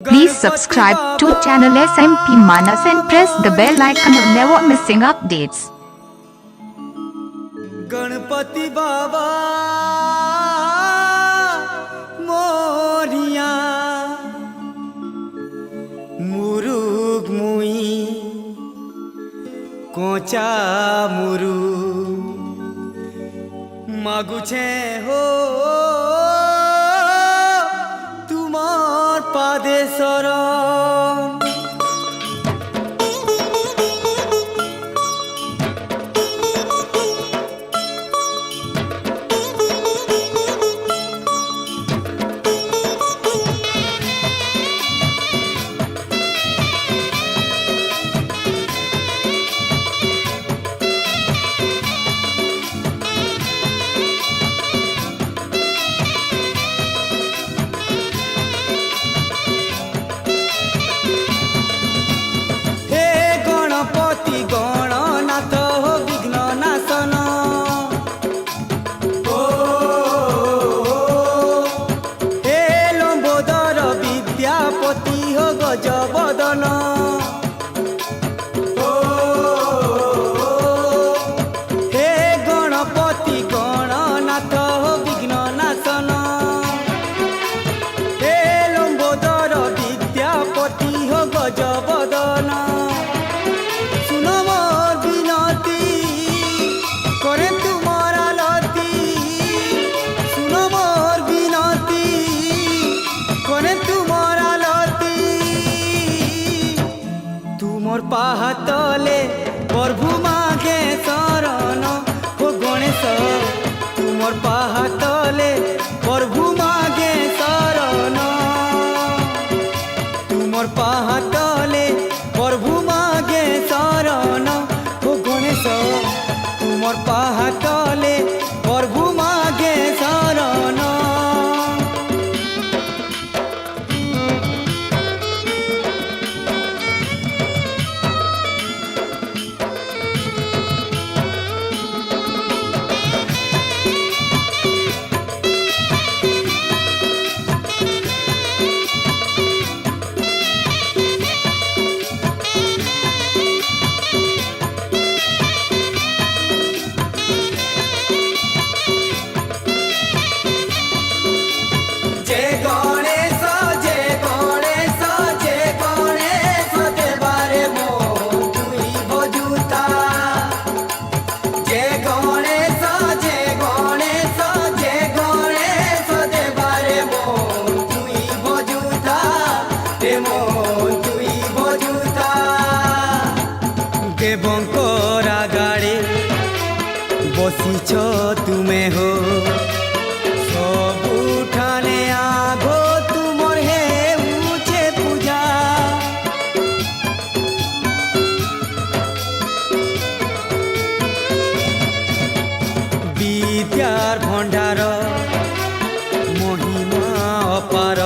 Please subscribe to channel SMP Manas and press the bell icon for never missing updates. Ganpati बाबा मोरिया मुरुग मुई कोचा मुरु मागुछे हो तुमार पादे शरण गणनाथ हो विघ्न नाशन हे लंबोदर विद्यापति हो गजबदन हे गणपति गणनाथ हो विघ्न नाशन हे लंबोदर विद्यापति हो गजबदन तुमर पाहातले प्रभु मागे शरण हो गणेश तुमर पाहातले प्रभु मागे शरण तुमर पाहातले प्रभु मागे शरण हो गणेश तुमर पाहातले प्रभु मागे शरण देवंकर आगाड़े बसीच तुमे हो सबुठाने आगो तुमर हे ऊँचे पूजा विद्यार भंडार महिमा अपार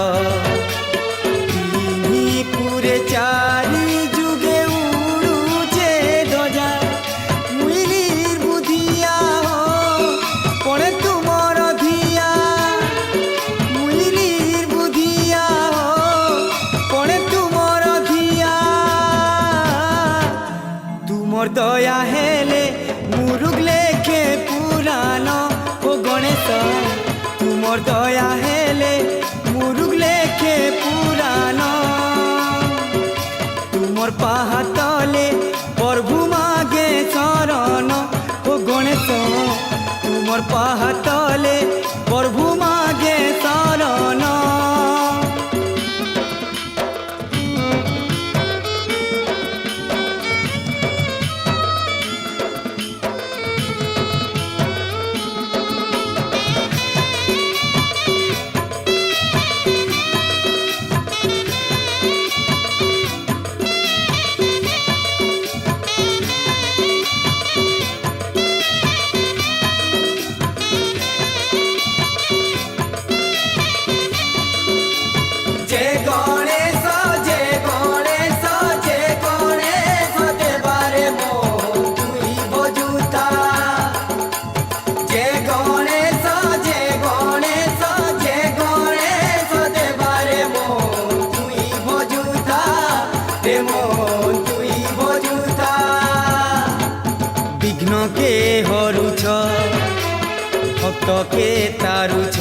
भक्तके तारुछ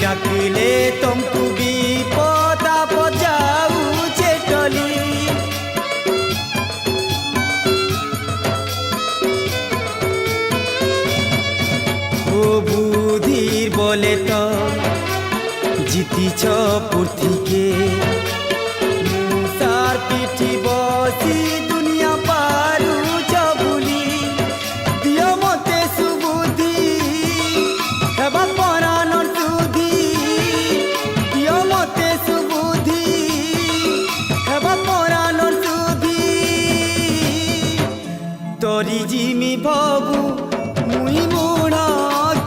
डाकिले तुमको विपद आपद जाऊचे टली ओ बुधिर बोले तो जीतीछ पृथ्वीके मुसार पिठी बसी दुनिया पारुछ बुली दियो मते सुबुद्धि हेबा परानर सुधि दियो मते सुबुद्धि हेबा परानर सुधि तोरी जिमी भबु मुई मूढ़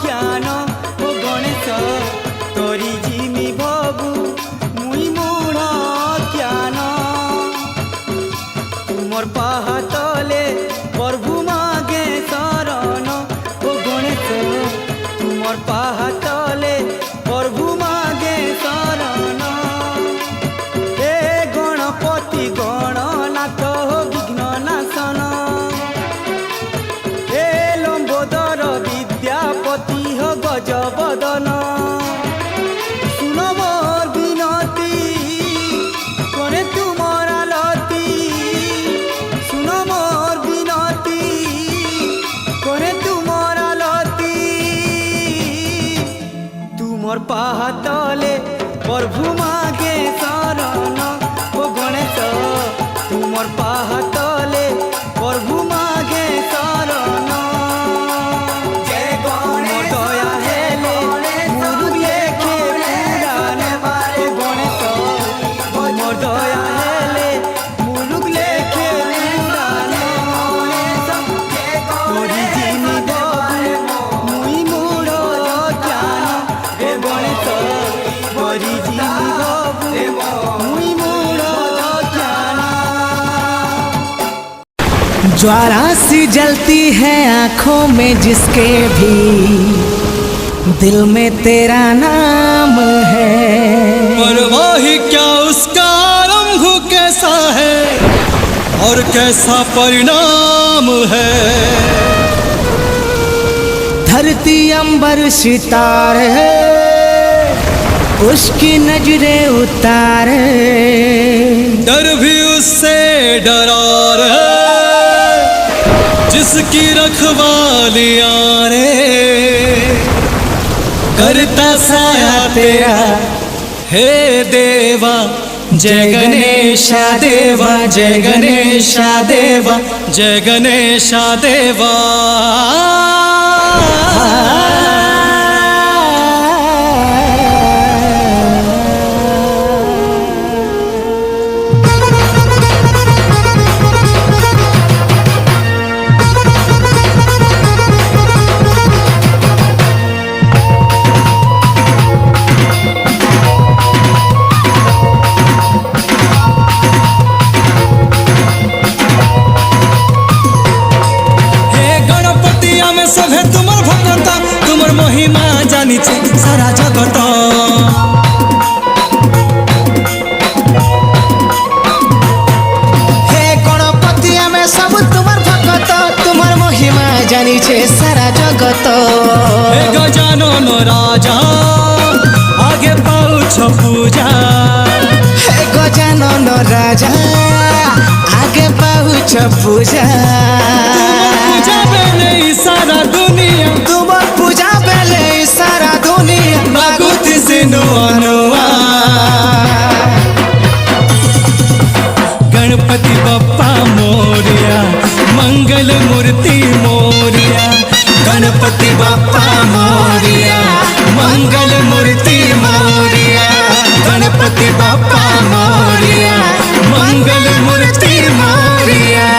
ज्ञान ओ गणेश तोरी जिमी भबु मुई मूढ़ ज्ञान तुमर पाहातले प्रभु मागे शरण ओ गणेश तुमर पाहातले प्रभु मागे शरण ए गणपति गणनाथ विघ्न नाशन ए लंबोदर विद्यापति हो गजबदन सुन मोर विनती करे तुमर आलती सुन मोर विनती करे तुमर आलती तुमर पाहातले प्रभु मागे शरण ओ गणेश तुमर पाहातले प्रभु मागे शरण जय गणेश दया हेले मुरु लेखे पुराण ओ गणेश तुमर दया हेले मुरु लेखे पुराण तोरी जिमी बाबू मुई मूढ़ ज्ञान ए गणेश तोरी जिमी बाबू मुई मूढ़ ज्ञान ज्वाला सी जलती है आंखों में जिसके भी दिल में तेरा नाम है परवाह क्या उसका आरंभ कैसा है और कैसा परिणाम है धरती अंबर सितारे उसकी नजरें उतारे डर भी उससे डरा रहे जिसकी रखवालियां रे करता साया तेरा हे देवा जय गणेशा देवा जय गणेशा देवा जय गणेशा देवा महिमा जानिছে सारा जगत हे गणपति आमे सब तुमर भक्त तुमर महिमा जानिছে सारा जगत हे गजानन राजा आगे पाउछ पूजा हे गजानन राजा आगे पाउछ पूजा पूजा बेले सारा दुनिया तुमर पूजा बेले सारा दुनिया मागुति सिनु अनुआ गणपति बप्पा मोरिया मंगल मूर्ति मोरिया गणपति बप्पा मोरिया मंगल मूर्ति मोरिया गणपति बप्पा मोरिया मंगल मूर्ति मोरिया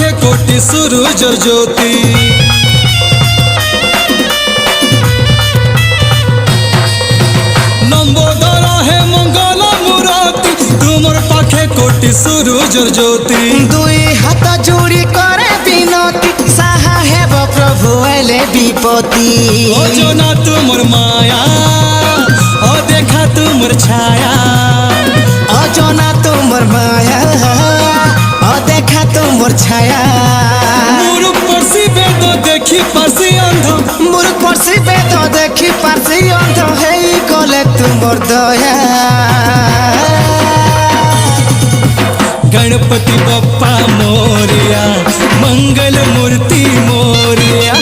पाखे कोटि सूरज ज्योति लंबोदर हे मंगल मूर्ति तुमर पाखे कोटि सूरज ज्योति दुई हाथ जोड़ी करे विनती साहा हेब प्रभु एले विपत्ति ओ जोना तुमर माया ओ देखा तुमर छाया अजना तुमर माया देखा तुमर छाया मुरुख परसी बेद देखी परसी अंध मुरुख परसी बेद देखी परसी अंध हेई गले तुमर दया गणपति बप्पा मोरिया मंगल मूर्ति मोरिया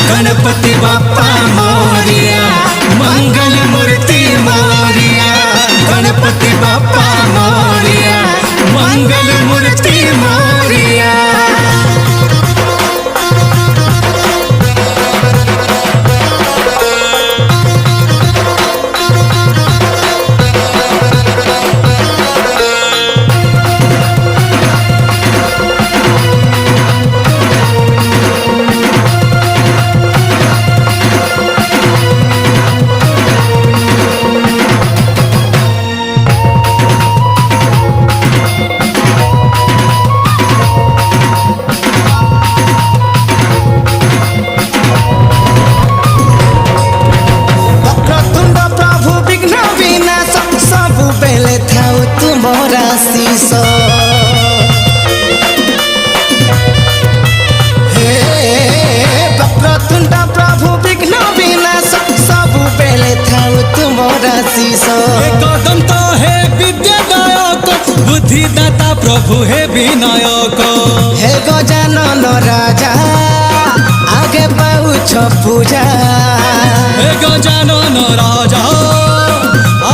गणपति बप्पा मोरिया मंगल मूर्ति मोरिया गणपति बप्पा मोरिया मंगल मूर्ति मोरिया कदम तो है विद्यादायक बुद्धिदाता प्रभु है विनायक हे गजानन राजा आगे पाउछ पूजा हे गजानन राजा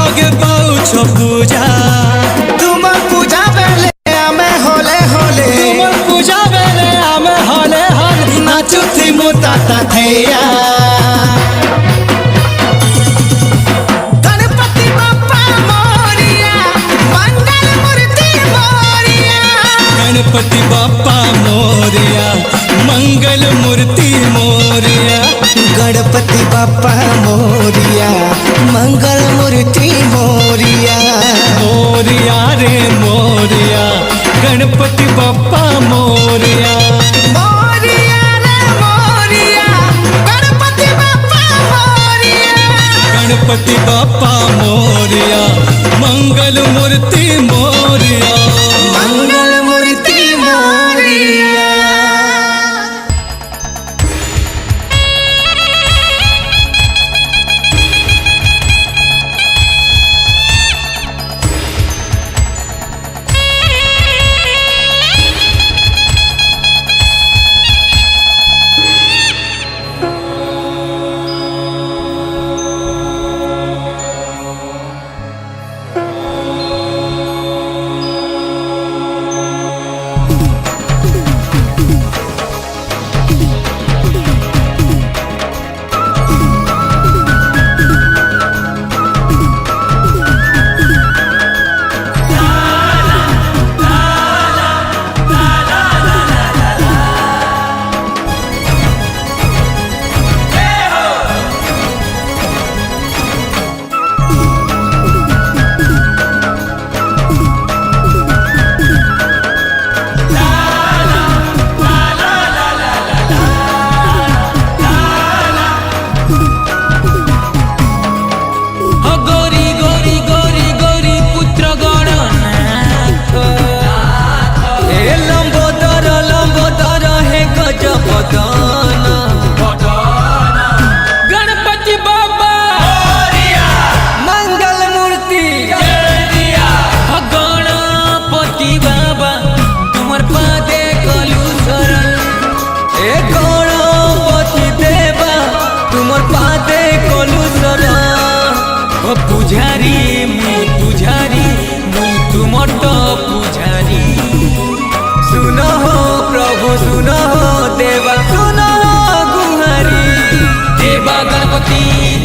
आगे पाउछ पूजा तुमर पूजा बेले आमे होले होले तुमर पूजा बेले आमे होले होले नाचुथि मुताता थैया गणपति बप्पा मोरिया मंगल मूर्ति मोरिया गणपति बाप्पा मोरिया मंगल मूर्ति मोरिया मोरिया रे मोरिया गणपति बप्पा मोरिया मोरिया रे मोरिया गणपति बाप्पा मोरिया गणपति बप्पा मोरिया मंगल मूर्ति मोरिया मंगल मूर्ति मोरिया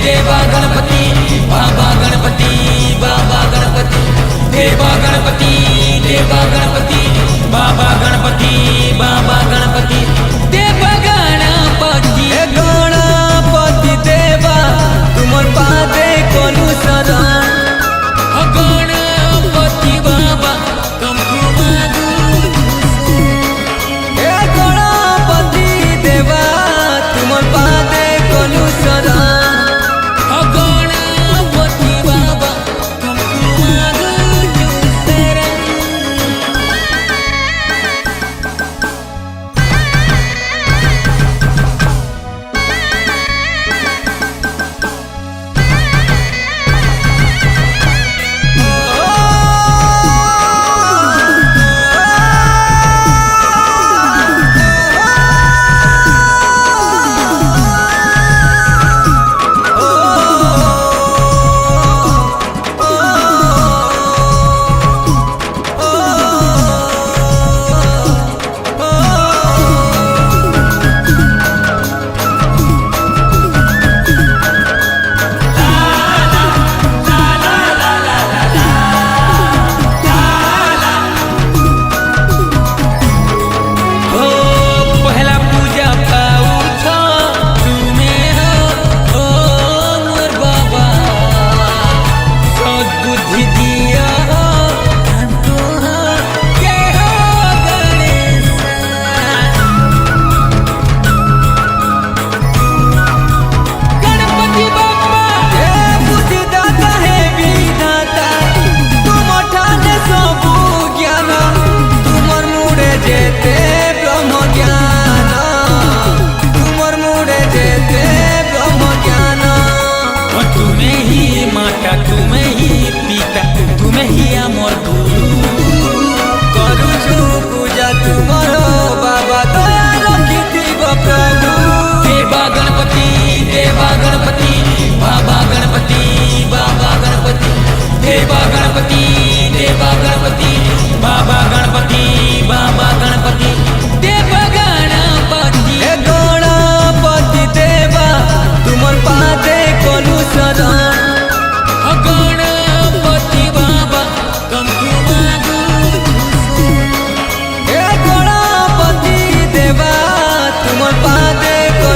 देवा गणपति बाबा गणपति बाबा गणपति देवा गणपति देवा गणपति बाबा गणपति बाबा गणपति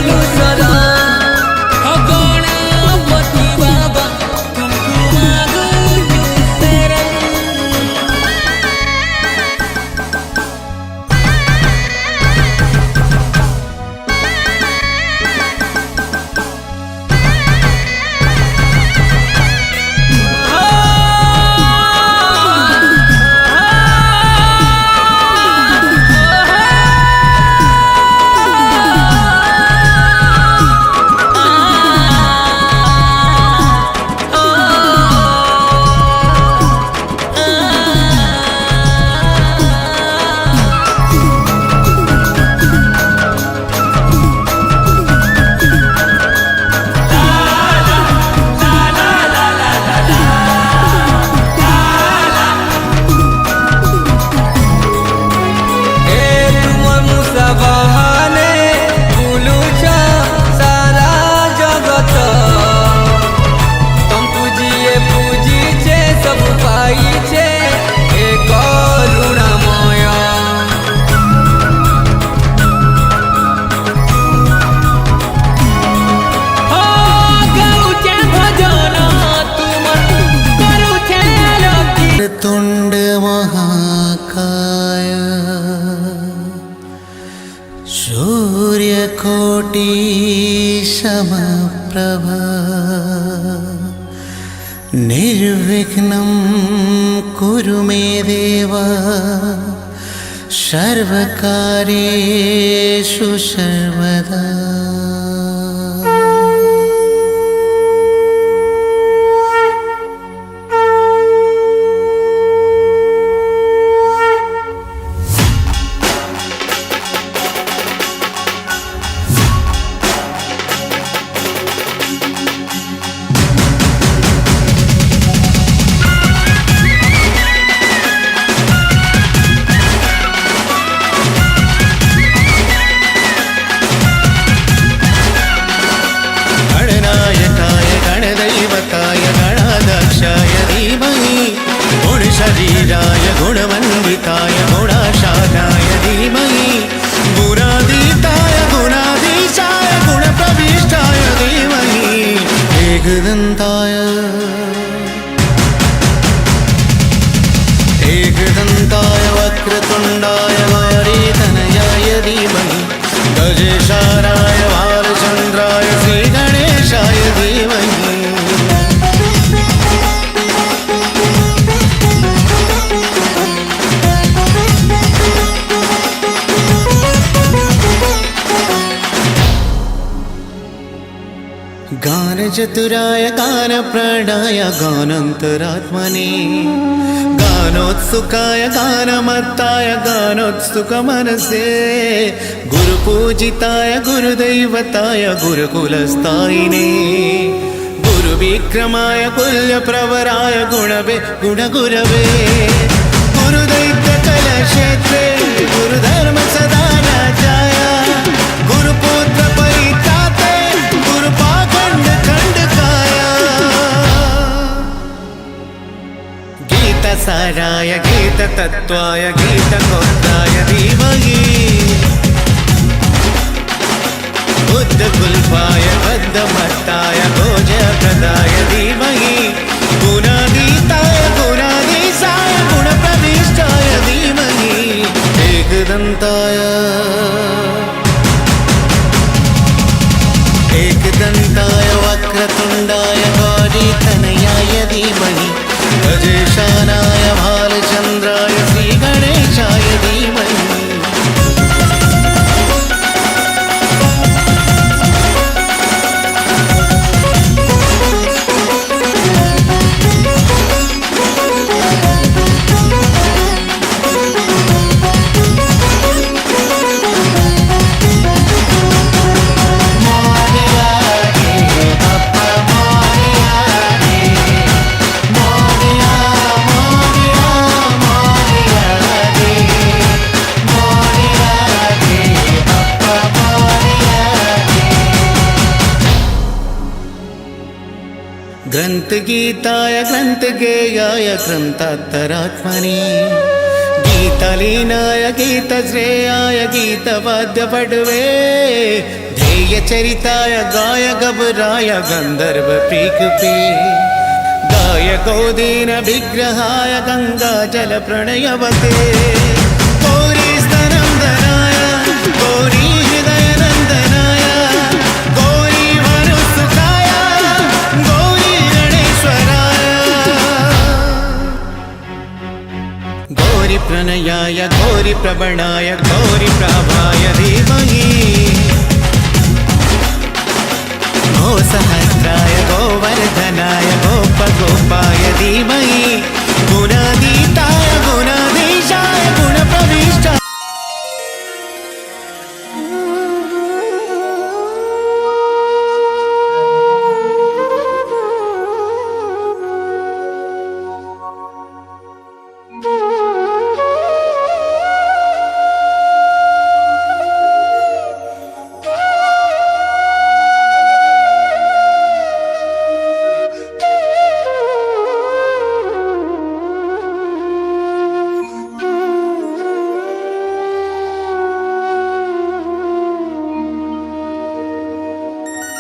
बोलू सलाम गणपति बाबा तुमको मांगू शरण। तुंड महाकाय सूर्यकोटि समप्रभा निर्विघ्नं कुरु मे देव सर्वकार्येषु सर्वदा। शरीराय गुणवन्दिताय गुणाशानाय धीमहि गुणातीताय गुणाधीशाय गुणप्रविष्टाय धीमहि एकदन्ताय वक्रतुण्डाय वारितनयाय धीमहि गजेशाराय भालचन्द्राय श्रीगणेशाय धीमहि। गानचतुराय गानप्राणाय गानान्तरात्मने गानोत्सुकाय गानमत्ताय गानोत्सुकमनसे गुरुपूजिताय गुरुदैवताय गुरुकुलस्थायिने गुरुविक्रमाय कुल्यप्रवराय गुणगुरवे गुरुदैत्यकलक्षेत्रे गुरुधर्मसदाराजाय गुरुपुत्र परित्राते गुरुपाखण्ड खण्डकाय गीतसाराय गीततत्त्वाय गीतगोत्राय धीमहि बुद्धकुल्पाय बद्धमत्ताय भोजप्रदाय धीमहि गुणातीताय गुणाधीशाय गुणप्रविष्टाय धीमहि एकदन्ताय वक्रतुण्डाय गौरीतनयाय धीमहि गजेशानाय भालचन्द्राय श्रीगणेशाय धीमहि। ग्रन्थगीताय ग्रन्थगेयाय ग्रन्थान्तरात्मने गीतलीनाय गीतश्रेयाय गीतवाद्यपटवे गेय चरिताय गाय गबराय गंधर्व प्रीक पे गाय गोदीन विग्रहाय गंगा जल प्रणयवते गौरी स्तनंदनाय गौरी हृदय नंदनाय गौरी वनुसुताय गौरी गणेश्वराय गौरी प्रणयाय गौरी प्रवणाय गौरी प्रभाय धीमहि गो सहस्राय गोवर्धनाय गोपगोपाय धीमहि गुणातीताय गुणाधीशाय गुणप्रविष्टाय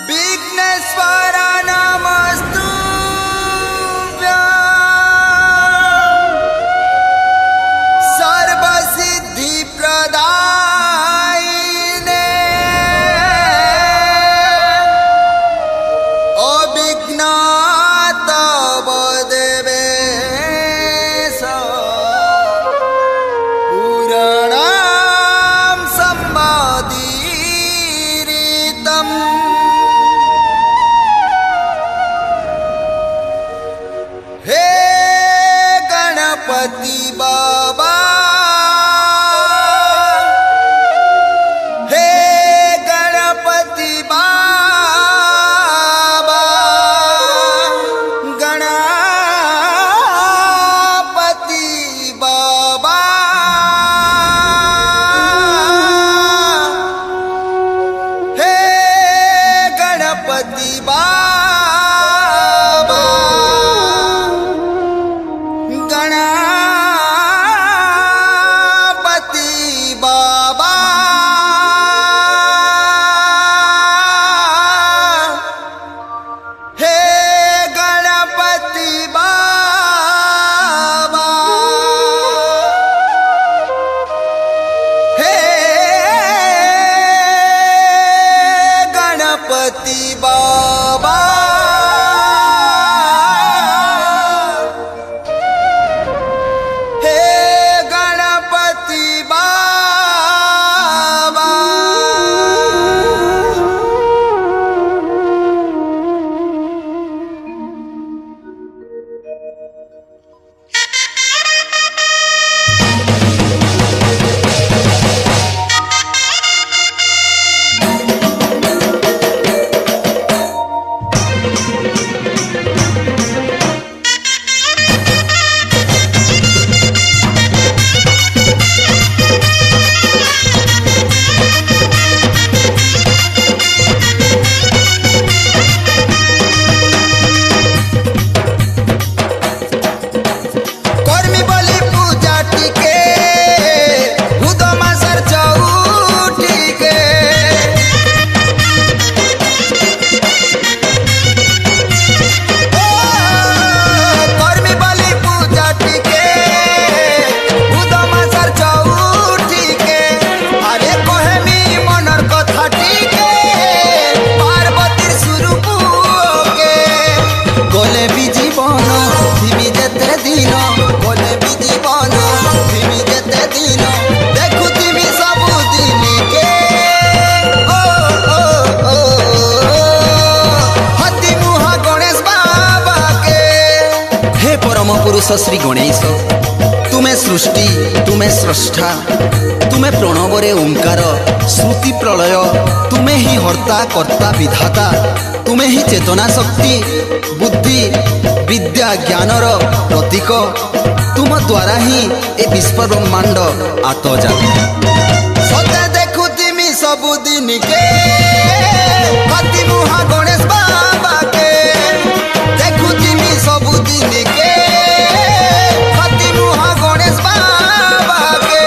विघ्नेश्वर नमस्तुभ्यं सर्वसिद्धिप्रदायिने अविघ्नतवदेवेश पुराणां सम्पादयितं हे गणपति बाबा हे गणपति बाबा गणपति बाबा हे गणपति बाबा गणपति बाबा हे गणपति बाबा हे गणपति बाबा हे गणपति बाबा कर्मी बलि पूजा टिके उदमा सर चौटिके कर्मी बलि पूजा टिके उदमा सर चौटिके अरे कहेमी मनर कथा टिके पार्वतीर स्वरूपके गले भी जीवन थिबी जेते दिन गले भी जीवन थिबी जेते दिन देखुथिबी सबु दिन के ओ ओ ओ हति मुहा गणेश बाबा के हे परम पुरुष श्री गणेश तुमे सृष्टि तुमे स्रष्टा तुमे प्रणवरे ओंकार श्रुति प्रलय तुमे ही हर्ता कर्ता विधाता तुमे ही चेतना शक्ति बुद्धि विद्या ज्ञानर प्रतीक तुम द्वारा ही ए विश्व ब्रह्मांड आतजात सते देखुथिमी सबुदिन के हति मुहा गणेश बाबा के देखुथिमी सबुदिन के हति मुहा गणेश बाबा के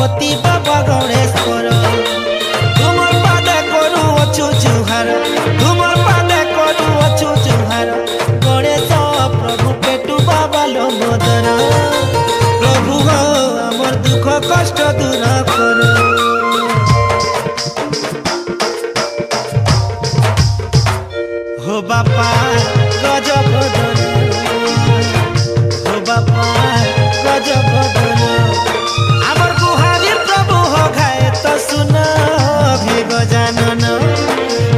गणपति बाबा गणेश्वर तुमर पादे करू अछु जुहार तुमर पादे करू अछु जुहार गणेश प्रभु पेटू बाबा लंबोदर प्रभु हो हमर दुख कष्ट दूर कर हो बापा गजबदन हो बापा गजबदन आमर गुहारी प्रभु हो खाए तो सुन भी गजानन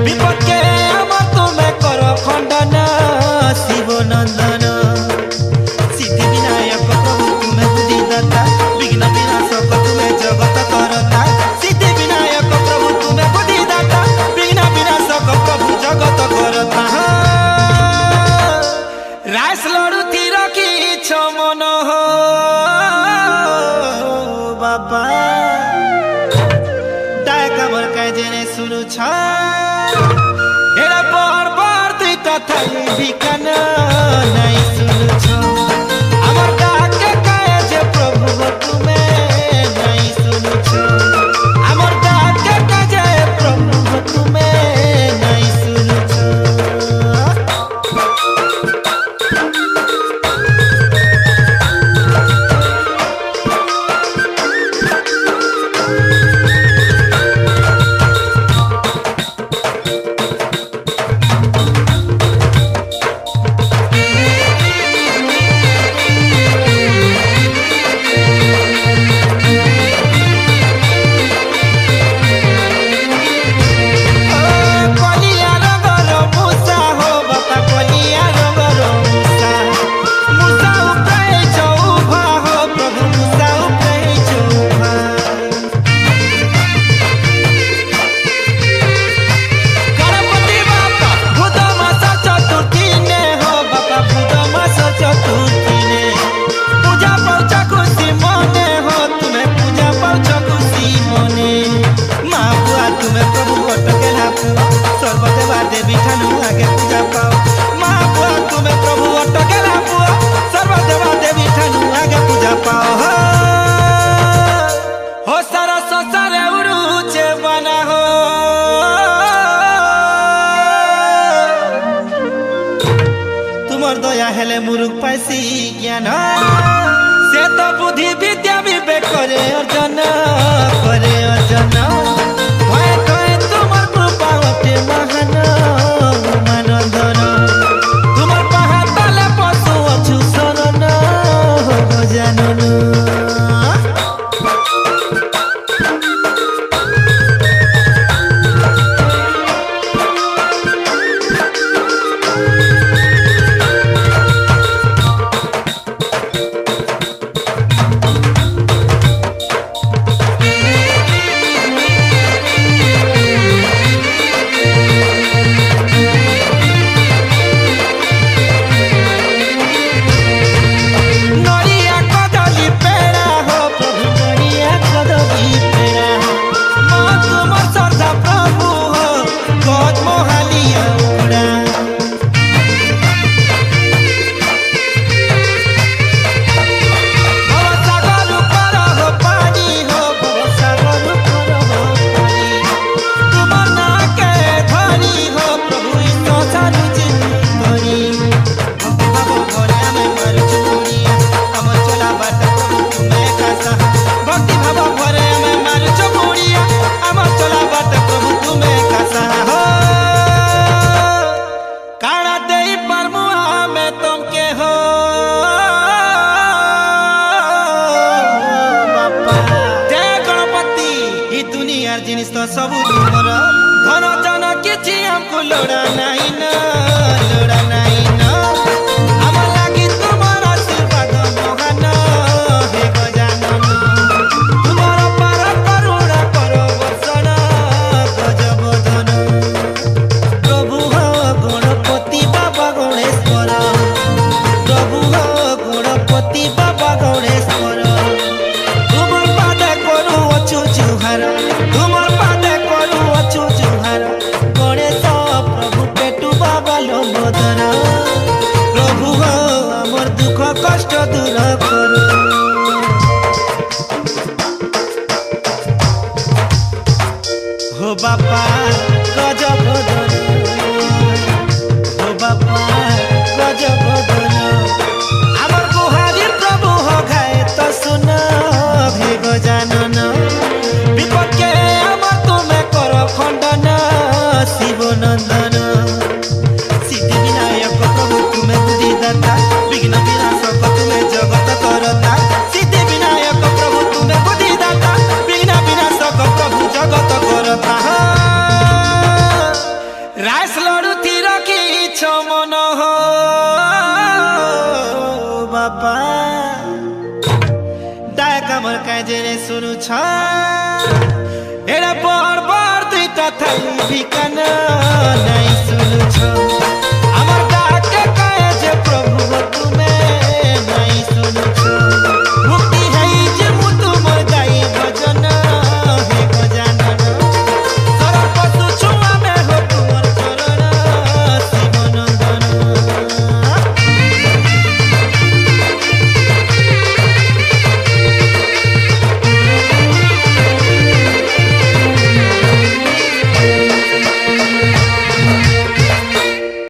विपद के आमर तुम्हें करो खंडन शिव नंदन सिद्धि विनायक प्रभु तुम्हें बुद्धिदाता विघ्न विनाशक तुम्हें जगत करता सिद्धि विनायक प्रभु तुम्हें बुद्धिदाता विघ्न विनाशक प्रभु जगत करता रास लड़ू तीर की मन हो बाबा दाय कमर का जेने सुनु छ एड़ा पर दुई तथाई बिकन नहीं सुनु छ हमर डाके काए जे प्रभु हो तुमे नहीं सुनु छ हमर डाके काए जे प्रभु हो तुमे नहीं सुनु छ दया हेले मुरुख पाइसी ज्ञान से तो बुद्धि विद्या विवेक करे अर्जन भय कहे तुमर कृपा अटे महान मानंदन तुमर पहातले पशु अछु शरण गजानन जिनिस तो सब तुमर धन जन किछि हमको लोड़ा नहीं न लोड़ा नहीं न हमर लागी तुमर आशीर्वाद महान हे गजानन तुमर पार करुणा करो वर्षण गजबदन प्रभु हो गणपति बाबा गणेश्वर प्रभु हो गणपति बाबा गणेश्वर तुमर पादे करू अछु जुहार तुमर पादे करू अछु जुहार गणेश प्रभु पेटू बाबा लंबोदर गजानन विपक्षे आमर तुमे कर खंडन शिव नंदन सिद्धि विनायक प्रभु तुमे बुद्धिदाता विघ्न विनाशक तुमे जगत करता सिद्धि विनायक प्रभु तुमे बुद्धिदाता विघ्न विनाशक प्रभु जगत करता रास लड़ू थी रखी मन हो बापा दाय कमर काजे सुनु छ एड़ा बड़ बड़ दुईटा थाई भिकान नहीं सुनु छ